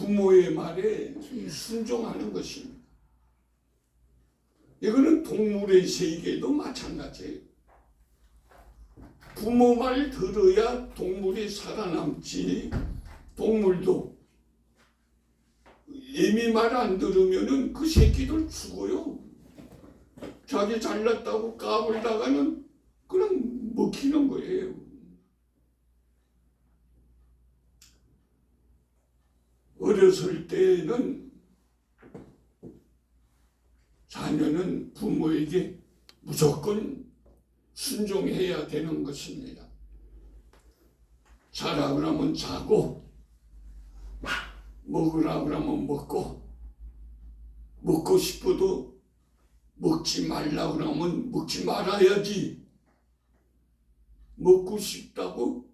부모의 말에 순종하는 것입니다. 이거는 동물의 세계도 마찬가지예요. 부모 말 들어야 동물이 살아남지. 동물도 애미 말 안 들으면은 그 새끼들 죽어요. 자기 잘났다고 까불다가는 그냥 먹히는 거예요. 어렸을 때는 자녀는 부모에게 무조건 순종해야 되는 것입니다. 자라 그러면 자고, 먹으라 그러면 먹고, 먹고 싶어도 먹지 말라 그러면 먹지 말아야지. 먹고 싶다고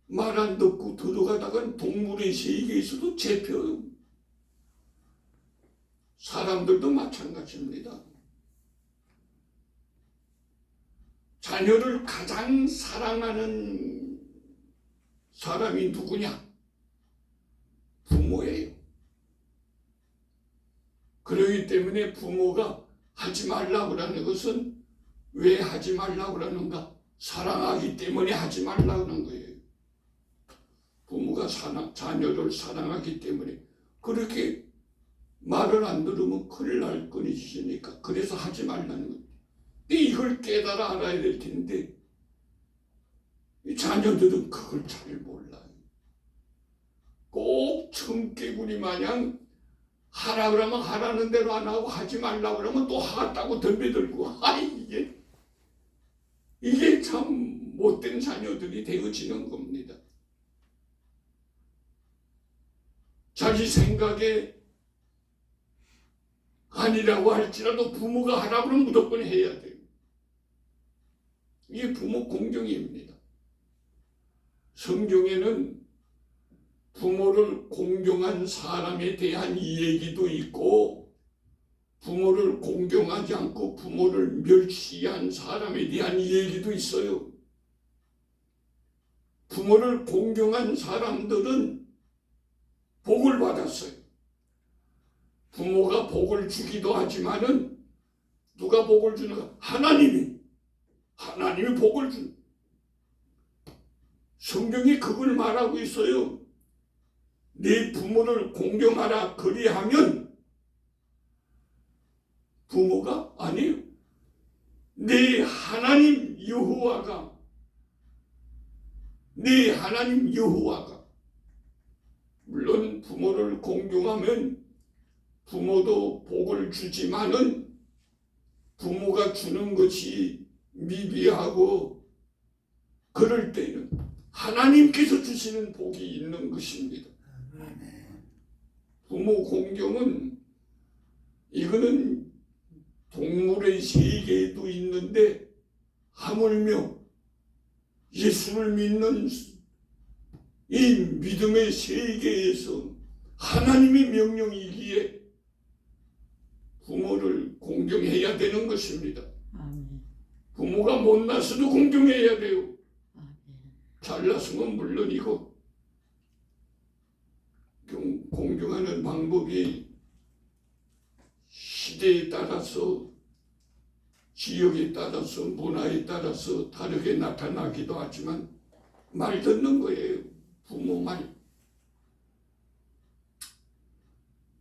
말 안 듣고 들어가다간 동물의 세계에서도 잡혀요. 사람들도 마찬가지입니다. 자녀를 가장 사랑하는 사람이 누구냐? 부모예요. 그렇기 때문에 부모가 하지 말라고 하는 것은 왜 하지 말라고 하는가? 사랑하기 때문에 하지 말라고 하는 거예요. 부모가 자녀를 사랑하기 때문에 그렇게 말을 안 들으면 큰일 날 것이니까 그래서 하지 말라는 거예요. 근데 이걸 깨달아 알아야 될 텐데 이 자녀들은 그걸 잘 몰라요. 꼭 청개구리 마냥 하라 그러면 하라는 대로 안 하고 하지 말라고 그러면 또 하겠다고 덤벼들고 이게 참 못된 자녀들이 되어지는 겁니다. 자기 생각에 아니라고 할지라도 부모가 하라고 하면 무조건 해야 돼요. 이게 부모 공경입니다. 성경에는 부모를 공경한 사람에 대한 이야기도 있고 부모를 공경하지 않고 부모를 멸시한 사람에 대한 이야기도 있어요. 부모를 공경한 사람들은 복을 받았어요. 부모가 복을 주기도 하지만은 누가 복을 주는가? 하나님이 복을 준. 성경이 그걸 말하고 있어요. 네 부모를 공경하라 그리하면 부모가 아니에요. 네 하나님 여호와가 물론 부모를 공경하면 부모도 복을 주지만은 부모가 주는 것이 미비하고 그럴 때는 하나님께서 주시는 복이 있는 것입니다. 부모 공경은 이거는 동물의 세계에도 있는데 하물며 예수를 믿는 이 믿음의 세계에서 하나님의 명령이기에 부모를 공경해야 되는 것입니다. 부모가 못나서도 공경해야 돼요. 잘났으면 물론이고 공경하는 방법이 시대에 따라서 지역에 따라서 문화에 따라서 다르게 나타나기도 하지만 말 듣는 거예요. 부모 말.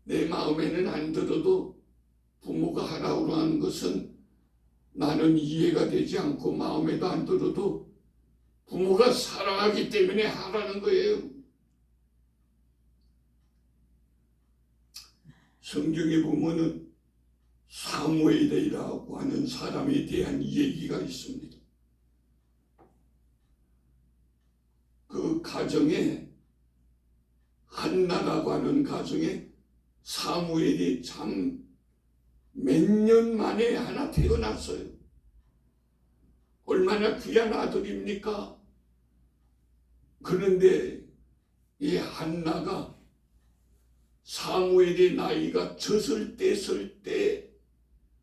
내 마음에는 안 들어도 부모가 하라고 하는 것은 나는 이해가 되지 않고 마음에도 안 들어도 부모가 사랑하기 때문에 하라는 거예요. 성경에 보면은 사무엘이라고 하는 사람에 대한 얘기가 있습니다. 그 가정에 한나라고 하는 가정에 사무엘이 참 몇 년 만에 하나 태어났어요. 얼마나 귀한 아들입니까? 그런데 이 한나가 사무엘의 나이가 젖을 뗐을 때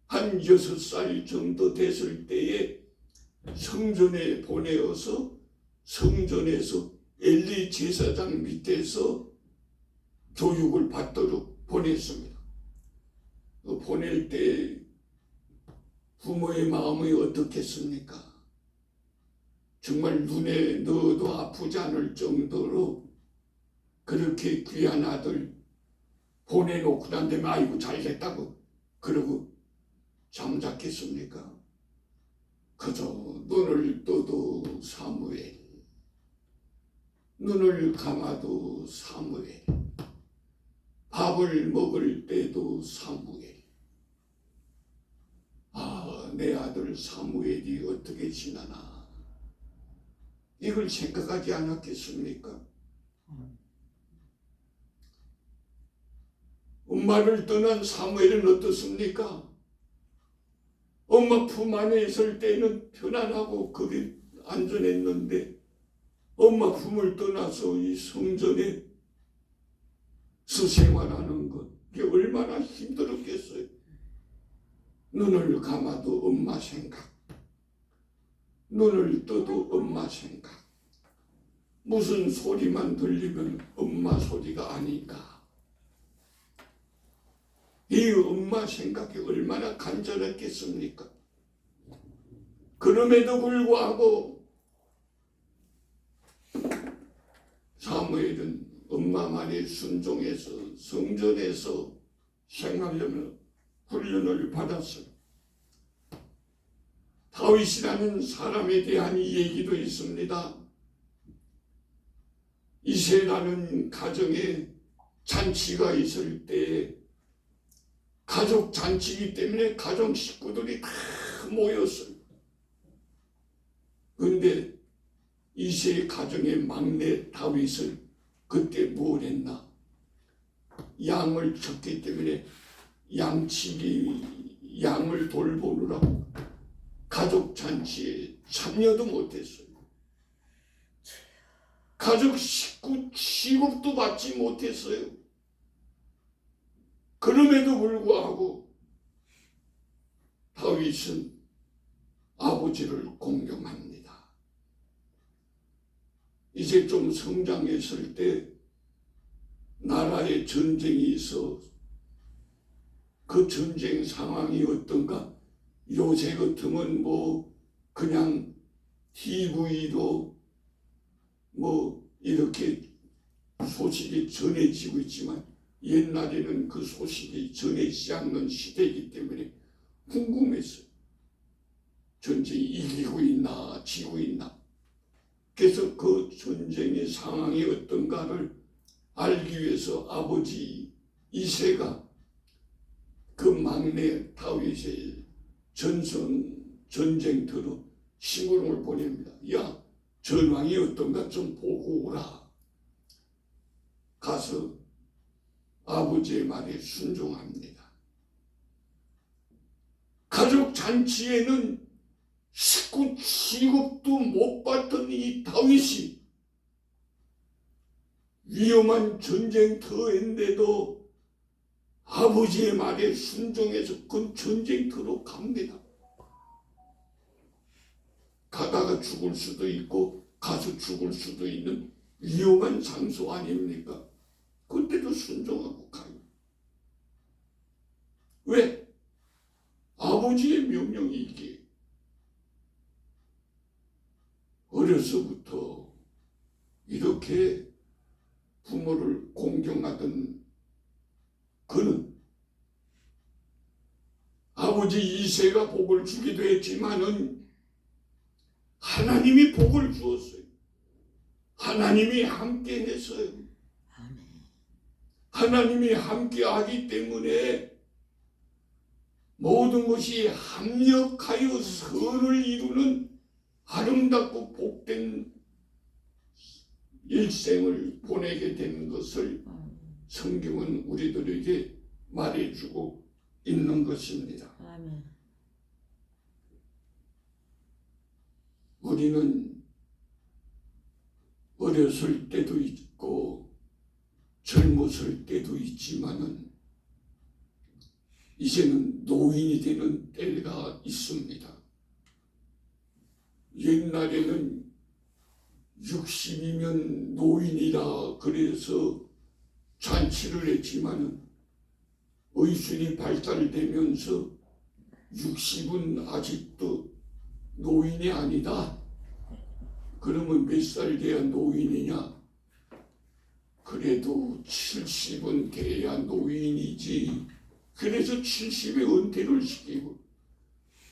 한 6살 정도 됐을 때에 성전에 보내어서 성전에서 엘리 제사장 밑에서 교육을 받도록 보냈습니다. 보낼 때 부모의 마음이 어떻겠습니까? 정말 눈에 넣어도 아프지 않을 정도로 그렇게 귀한 아들 보내놓고 난 다음에 아이고 잘됐다고 그러고 잠잤겠습니까? 그저 눈을 떠도 사무엘, 눈을 감아도 사무엘, 밥을 먹을 때도 사무엘. 아, 내 아들 사무엘이 어떻게 지나나, 이걸 생각하지 않았겠습니까? 엄마를 떠난 사무엘은 어떻습니까? 엄마 품 안에 있을 때는 편안하고 그게 안전했는데 엄마 품을 떠나서 이 성전에 수생활하는 것, 이게 얼마나 힘들었겠어요. 눈을 감아도 엄마 생각, 눈을 떠도 엄마 생각, 무슨 소리만 들리면 엄마 소리가 아닌가. 이 엄마 생각이 얼마나 간절했겠습니까? 그럼에도 불구하고 사무엘은 엄마 말에 순종해서 성전에서 생활하려면 훈련을 받았어요. 다윗이라는 사람에 대한 얘기도 있습니다. 이새라는 가정에 잔치가 있을 때 가족 잔치이기 때문에 가족 식구들이 다 모였어요. 그런데 이새 가정의 막내 다윗을 그때 뭘 했나? 양을 쳤기 때문에 양치기, 양을 돌보느라고 가족 잔치에 참여도 못했어요. 가족 식구 취급도 받지 못했어요. 그럼에도 불구하고 다윗은 아버지를 공경합니다. 이제 좀 성장했을 때 나라에 전쟁이 있어 그 전쟁 상황이 어떤가? 요새 같으면 뭐 그냥 TV로 뭐 이렇게 소식이 전해지고 있지만 옛날에는 그 소식이 전해지지 않는 시대이기 때문에 궁금했어요. 전쟁이 이기고 있나 지고 있나. 그래서 그 전쟁의 상황이 어떤가를 알기 위해서 아버지 이새가 그 막내 다윗의 전쟁터로 신부름을 보냅니다. 야, 전황이 어떤가 좀 보고 오라. 가서 아버지의 말에 순종합니다. 가족 잔치에는 식구 취급도 못 받던 이 다윗이 위험한 전쟁터인데도 아버지의 말에 순종해서 그 전쟁터로 갑니다. 가다가 죽을 수도 있고 가서 죽을 수도 있는 위험한 장소 아닙니까? 그때도 순종하고 가요. 왜? 아버지의 명령이 있기에. 어려서부터 이렇게 부모를 공경하던 그는 아버지 이새가 복을 주기도 했지만은 하나님이 복을 주었어요. 하나님이 함께 했어요. 하나님이 함께 하기 때문에 모든 것이 합력하여 선을 이루는 아름답고 복된 일생을 보내게 된 것을 성경은 우리들에게 말해주고 있는 것입니다. 아멘. 우리는 어렸을 때도 있고 젊었을 때도 있지만은 이제는 노인이 되는 때가 있습니다. 옛날에는 60이면 노인이라 그래서 잔치를 했지만은 의술이 발달되면서 60은 아직도 노인이 아니다. 그러면 몇 살 돼야 노인이냐? 그래도 70은 돼야 노인이지. 그래서 70에 은퇴를 시키고,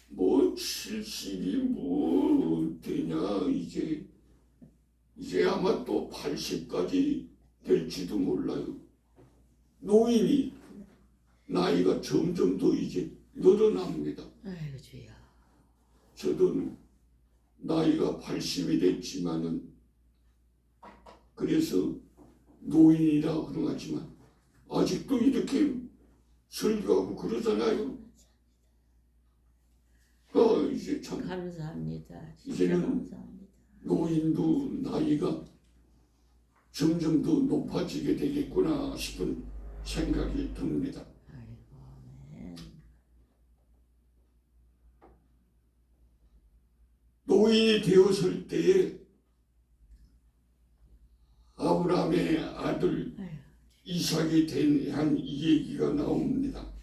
뭐 70이 뭐 은퇴냐? 이제 아마 또 80까지 될지도 몰라요. 노인이 나이가 점점 더 이제 늘어납니다. 아이고 주여. 저도 나이가 80이 됐지만은 그래서 노인이라 그러지만 아직도 이렇게 설교하고 그러잖아요. 이제 참 감사합니다. 진짜 이제는 감사합니다. 노인도 나이가 점점 더 높아지게 되겠구나 싶은 생각이 듭니다. 아이고 아멘. 노인이 되었을 때에 아브라함의 아들 아이고. 이삭에 대한 이 얘기가 나옵니다.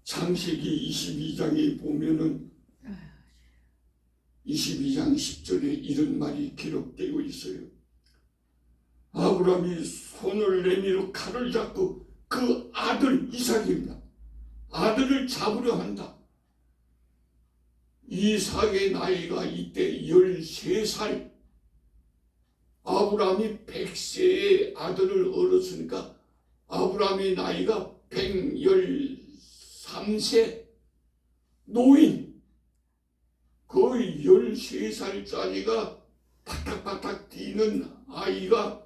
창세기 22장에 보면은 22장 10절에 이런 말이 기록되고 있어요. 아브라함이 손을 내밀어 칼을 잡고 그 아들 이삭입니다. 아들을 잡으려 한다. 이삭의 나이가 이때 13살. 아브라함이 100세의 아들을 얻었으니까 아브라함의 나이가 113세. 노인. 거의 13살짜리가 바닥바닥 뛰는 아이가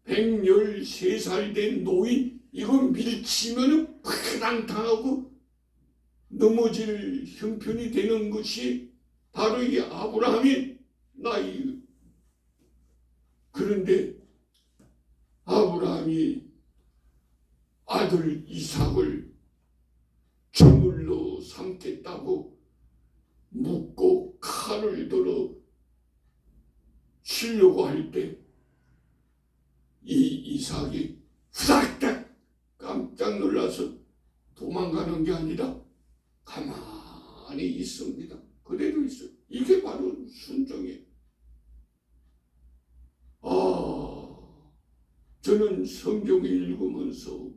113살 된 노인, 이거 밀치면 파당 당하고 넘어질 형편이 되는 것이 바로 이 아브라함의 나이. 그런데 아브라함이 아들 이삭을 제물로 삼겠다고 묻고 칼을 들어 치려고 할 때 이 이삭이 후닥닥 깜짝 놀라서 도망가는 게 아니라 가만히 있습니다. 그대로 있어요. 이게 바로 순종이에요. 저는 성경을 읽으면서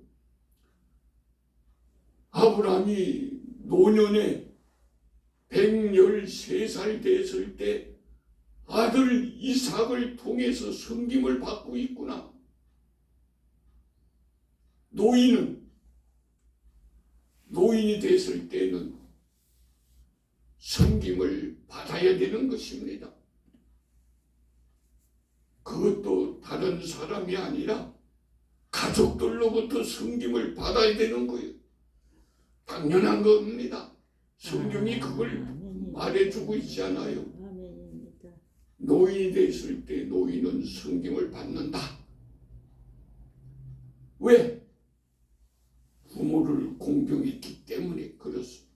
아브라함이 노년에 113살 됐을 때 아들 이삭을 통해서 섬김을 받고 있구나. 노인이 됐을 때는 섬김을 받아야 되는 것입니다. 그것도 다른 사람이 아니라 가족들로부터 섬김을 받아야 되는 거예요. 당연한 겁니다. 성경이 그걸 말해주고 있잖아요. 아멘입니다. 노인이 됐을 때 노인은 섬김을 받는다. 왜? 부모를 공경했기 때문에 그렇습니다.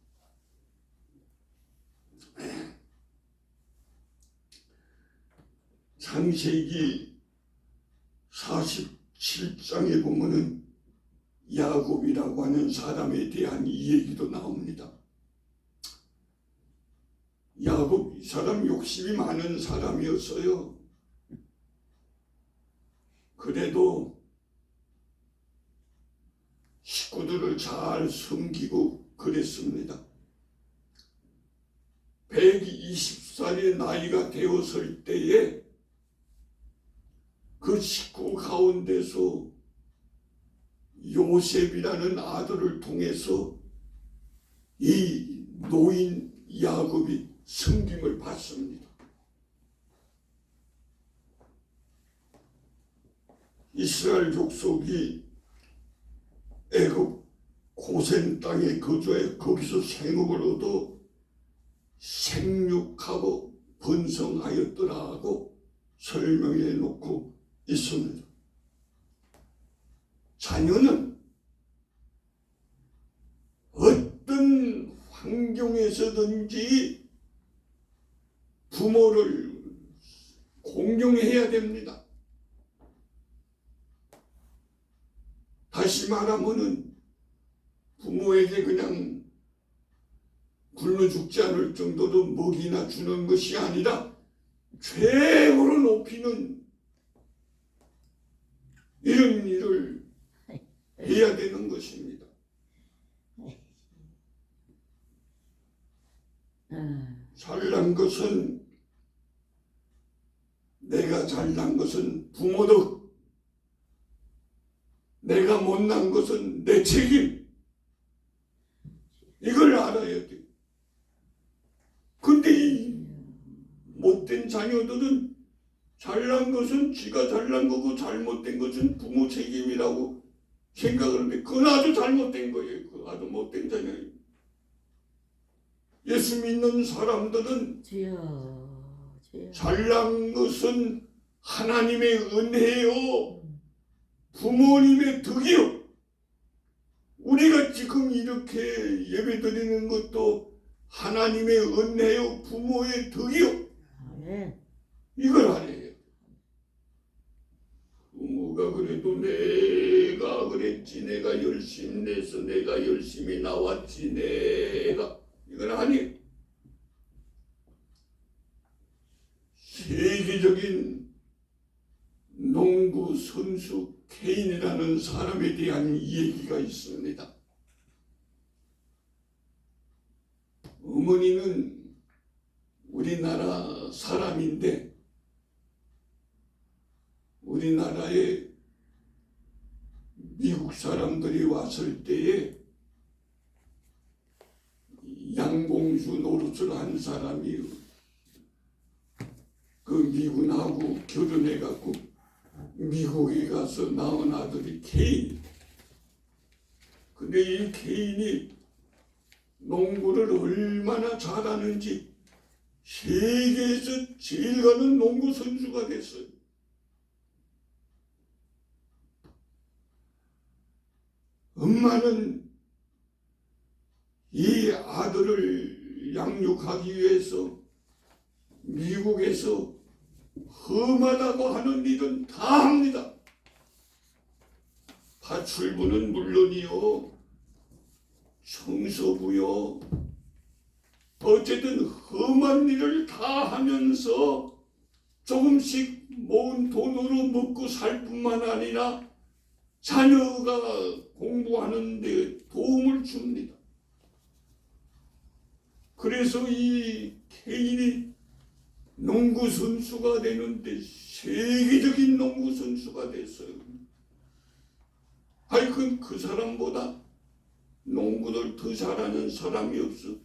창세기 47장에 보면은 야곱이라고 하는 사람에 대한 이 얘기도 나옵니다. 야곱, 이 사람 욕심이 많은 사람이었어요. 그래도 식구들을 잘 섬기고 그랬습니다. 120살의 나이가 되었을 때에 그 식구 가운데서 요셉이라는 아들을 통해서 이 노인 야곱이 섬김을 받습니다. 이스라엘 족속이 애굽 고센 땅에 거주해 거기서 생업을 얻어 생육하고 번성하였더라고 설명해 놓고 있습니다. 자녀는 어떤 환경에서든지 부모를 공경해야 됩니다. 다시 말하면은 부모에게 그냥 굶어 죽지 않을 정도로 먹이나 주는 것이 아니라 최고로 높이는 이런 일을 해야 되는 것입니다. 잘난 것은 내가 잘난 것은 부모 덕, 내가 못난 것은 내 책임. 이걸 알아야 돼. 근데 이 못된 자녀들은 잘난 것은 지가 잘난 거고 잘못된 것은 부모 책임이라고 생각을 하는데 그건 아주 잘못된 거예요. 그 아주 못된 자녀예요. 예수 믿는 사람들은 주여, 주여. 잘난 것은 하나님의 은혜요, 부모님의 덕이요. 우리가 지금 이렇게 예배드리는 것도 하나님의 은혜요, 부모의 덕이요. 아멘. 이걸 알아요. 부모가 그래도 내가 그랬지, 내가 열심히 내서 내가 열심히 나왔지, 내가 이건 아니에요. 세계적인 농구 선수 케인이라는 사람에 대한 얘기가 있습니다. 어머니는 우리나라 사람인데 우리나라에 미국 사람들이 왔을 때에 양봉주 노릇을 한 사람이 그 미군하고 결혼해갖고 미국에 가서 낳은 아들이 케인. 근데 이 케인이 농구를 얼마나 잘하는지 세계에서 제일 가는 농구 선수가 됐어요. 엄마는 이 아들을 양육하기 위해서 미국에서 험하다고 하는 일은 다 합니다. 파출부는 물론이요, 성서부요, 어쨌든 험한 일을 다 하면서 조금씩 모은 돈으로 먹고 살 뿐만 아니라 자녀가 공부하는 데 도움을 줍니다. 그래서 이 케인이 농구 선수가 되는데 세계적인 농구 선수가 됐어요. 하여튼 그 사람보다 농구를 더 잘하는 사람이 없어.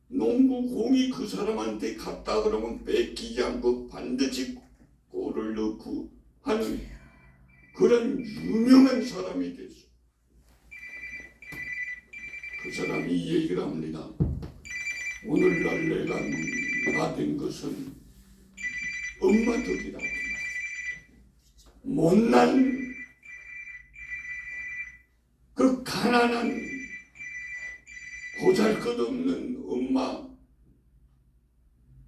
농구 공이 그 사람한테 갔다 그러면 뺏기지 않고 반드시 골을 넣고 하는 그런 유명한 사람이 됐어. 그 사람이 이 얘기를 합니다. 오늘날 내가 나 된 것은 엄마 덕이다. 못난 그 가난한 보잘것없는 엄마,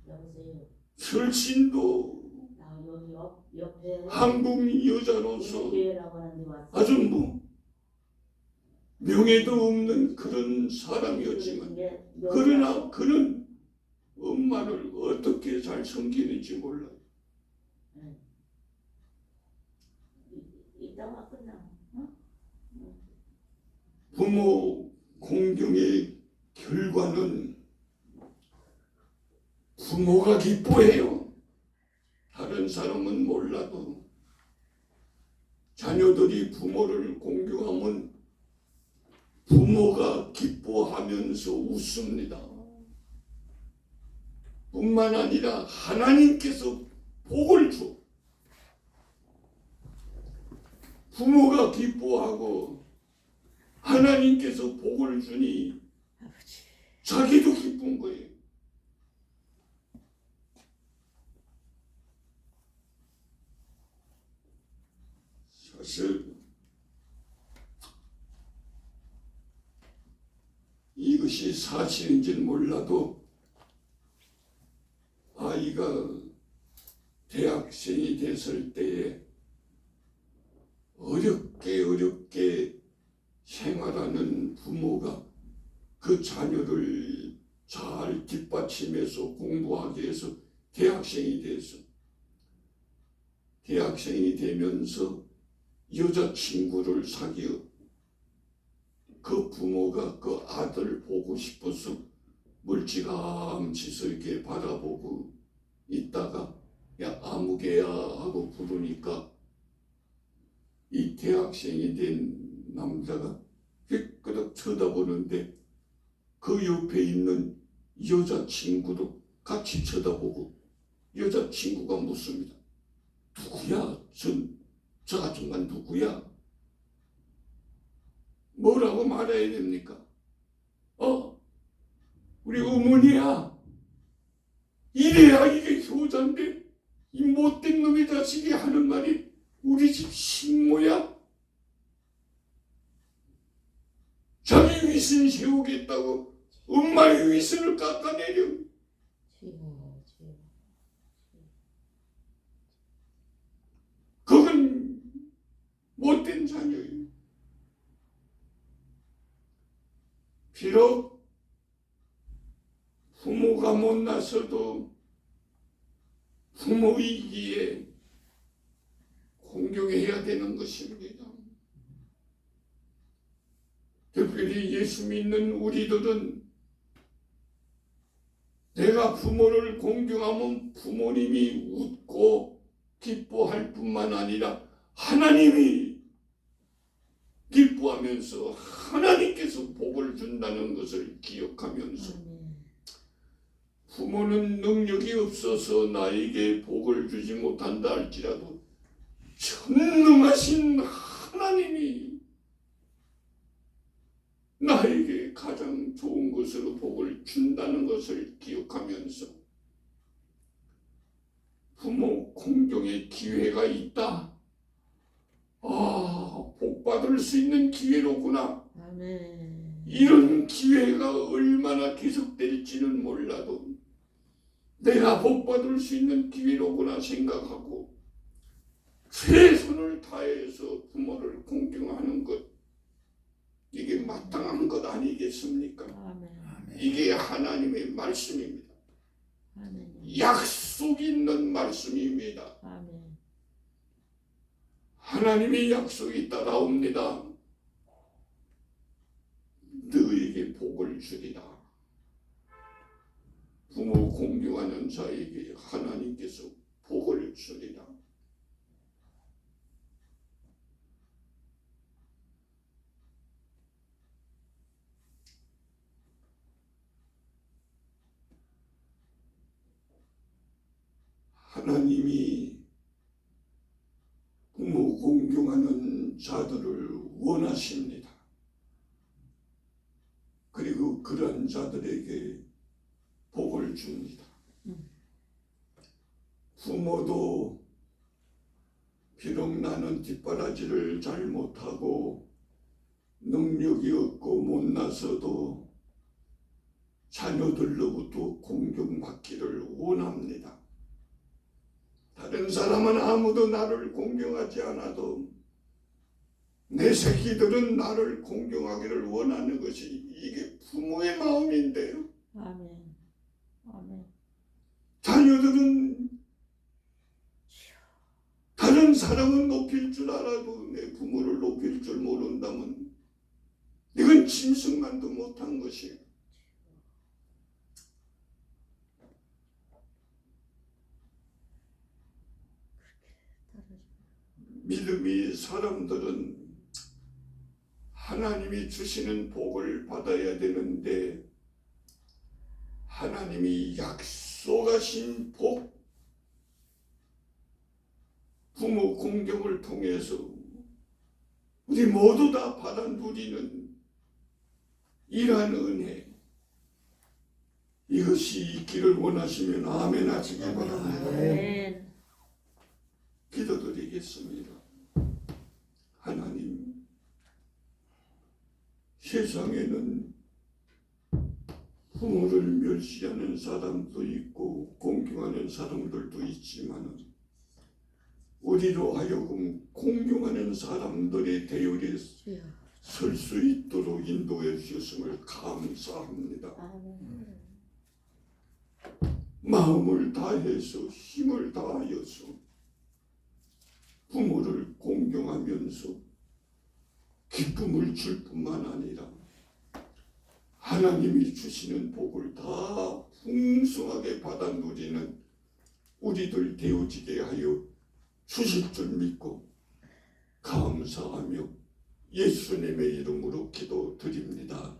여보세요. 설신도 나 여기 옆에 한국 여자로서 교회라고 하는데 왔어. 아주 뭐 명예도 없는 그런 사람이었지만 그러나 그는 엄마를 어떻게 잘 섬기는지 몰라요. 이따가 끝나. 응? 부모 공경의 결과는 부모가 기뻐해요. 다른 사람은 몰라도 자녀들이 부모를 공경하면 부모가 기뻐하면서 웃습니다. 뿐만 아니라 하나님께서 복을 줘. 부모가 기뻐하고 하나님께서 복을 주니 아버지. 자기도 기쁜 거예요. 사실 이것이 사실인지는 몰라도 아이가 대학생이 됐을 때에 어렵게 자녀를 잘 뒷받침해서 공부하게 해서 대학생이 돼서 대학생이 되면서 여자친구를 사귀어 그 부모가 그 아들 보고 싶어서 멀찌감치서 이렇게 바라보고 있다가 야 아무개야 하고 부르니까 이 대학생이 된 남자가 휘끄덕 쳐다보는데 그 옆에 있는 여자친구도 같이 쳐다보고 여자친구가 묻습니다. 누구야? 저 아줌마 누구야? 뭐라고 말해야 됩니까? 우리 어머니야. 이래야 이게 효자인데 이 못된 놈의 자식이 하는 말이 우리 집 식모야? 자기 위신 세우겠다고 엄마의 위신을 깎아내려. 그건 못된 자녀예요. 비록 부모가 못났어도 부모이기에 공경해야 되는 것입니다. 특별히 예수 믿는 우리들은 내가 부모를 공경하면 부모님이 웃고 기뻐할 뿐만 아니라 하나님이 기뻐하면서 하나님께서 복을 준다는 것을 기억하면서 부모는 능력이 없어서 나에게 복을 주지 못한다 할지라도 전능하신 하나님이 나에게 가장 좋은 것으로 복을 준다는 것을 기억하면서 부모 공경의 기회가 있다. 복 받을 수 있는 기회로구나. 아멘. 이런 기회가 얼마나 계속될지는 몰라도 내가 복 받을 수 있는 기회로구나 생각하고 최선을 다해서 부모를 공경하는 것, 이게 마땅한 것 아니겠습니까? 아멘. 이게 하나님의 말씀입니다. 아멘. 약속 있는 말씀입니다. 아멘. 하나님의 약속이 따라옵니다. 너에게 복을 주리라. 부모 공경하는 자에게 하나님께서 복을 주리라. 하나님이 부모 공경하는 자들을 원하십니다. 그리고 그런 자들에게 복을 줍니다. 부모도 비록 나는 뒷바라지를 잘 못하고 능력이 없고 못나서도 자녀들로부터 공경받기를 원합니다. 다른 사람은 아무도 나를 공경하지 않아도 내 새끼들은 나를 공경하기를 원하는 것이 이게 부모의 마음인데요. 아멘. 아멘. 자녀들은 다른 사람은 높일 줄 알아도 내 부모를 높일 줄 모른다면 이건 짐승만도 못한 것이에요. 믿음이 사람들은 하나님이 주시는 복을 받아야 되는데 하나님이 약속하신 복, 부모 공경을 통해서 우리 모두 다 받아 누리는 이러한 은혜, 이것이 있기를 원하시면 아멘 하시기 바랍니다. 아멘. 기도드리겠습니다. 하나님, 세상에는 부모를 멸시하는 사람도 있고 공경하는 사람들도 있지만 우리로 하여금 공경하는 사람들의 대열에 설 수 있도록 인도해 주셨음을 감사합니다. 아멘. 마음을 다해서 힘을 다하여서 부모를 공경하면서 기쁨을 줄 뿐만 아니라 하나님이 주시는 복을 다 풍성하게 받아 누리는 우리들 되어지게 하여 주실 줄 믿고 감사하며 예수님의 이름으로 기도드립니다.